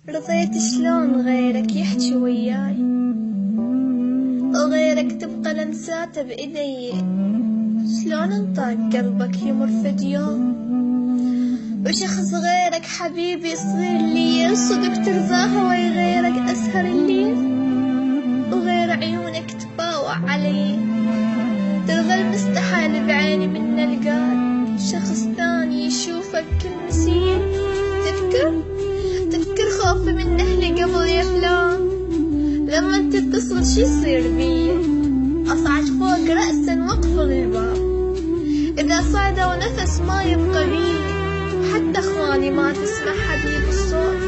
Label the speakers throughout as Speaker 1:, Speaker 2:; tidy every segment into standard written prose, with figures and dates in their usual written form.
Speaker 1: رضيت شلون غيرك يحكي وياي، وغيرك تبقى لمساته بإيدي. شلون انطاك قلبك يمر فد يوم، وشخص غيرك حبيبي يصير لي. صدق ترضاها ويا غيرك أسهر الليل، وغير عيونك تباوع علي. ترضى المستحيل بعيني من القال، شخص ثاني يشوفك كل مسير. تذكر خوفي من أهلي قبل يا فلان، لما انت تتصل شي يصير بي. أصعد فوق رأسا واقفل الباب، إذا صعدوا نفس ما يبقى بي. حتى اخواني ما تسمع حبيب الصوت،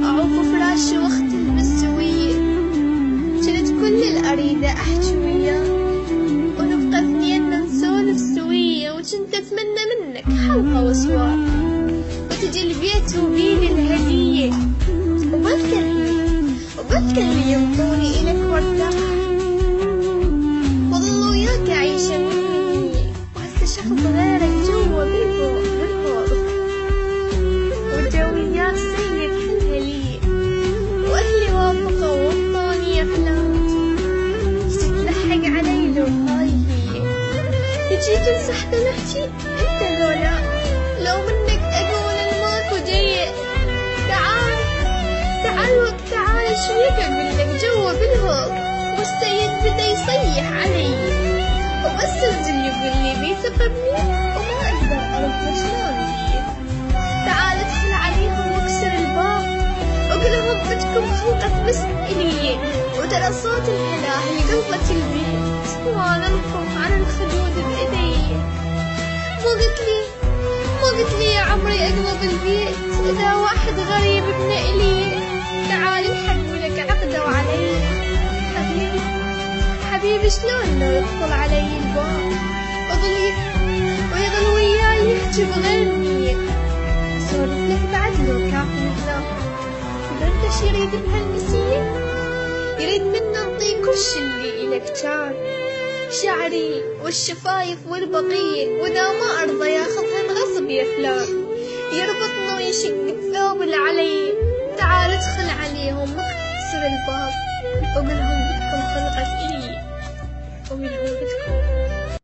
Speaker 1: أعوق فراشي واختل بالسوية. جلت كل الأريدة أحكي وياه، ونبقى اثنيننا نسولف سوية. وجنت أتمنى منك حلقة وسوار، وتجي البيت وبيلي الهدية. وبذكر لي يمضوني إلك وارتاح، وظل وياك أعيش مني. وهسه شخص غيرك جوا بالفوق، وجويات سيد حلها لي. وأهلي وافقوا وانطوني يا فلان، تتلحق علي لو هاي هي. يجي تنصح نحكي انت لولا، لو منك أقول الماكو جاي. تعال شويك أقول لك جوا بالهوق. والسيد بدا يصيح علي، وبس انزل يقول لي بيثقبني، وما أقدر أرد شلون بيه. تعال ادخل عليهم واكسر الباب، وقلهم بدكم خلقة مسئلية. وترى صوت الهلاهل قلبة البيت، وانا الخوف على الخدود بإيدي. مو قلت لي يا عمري اقلب البيت، اذا واحد غريب ابن إلي. تعال الحق ولك عقدوا علي. حبيبي شلون لو يدخل علي الباب، ويظل وياي يحكي بغير نية. سولف لك بعد لو كافي هناك، تدري ايش يريد بهالمسية؟ يريد منا نطي كل شي اللي إلك كان، شعري والشفايف والبقية. وإذا ما أرضى ياخذهن غصب يا فلان، يربطنا ويشق الثوب اللي علي. تعال ادخل عليهم واكسر الباب، وقلهم بدكم خلقة إلي، وقلهم بدكم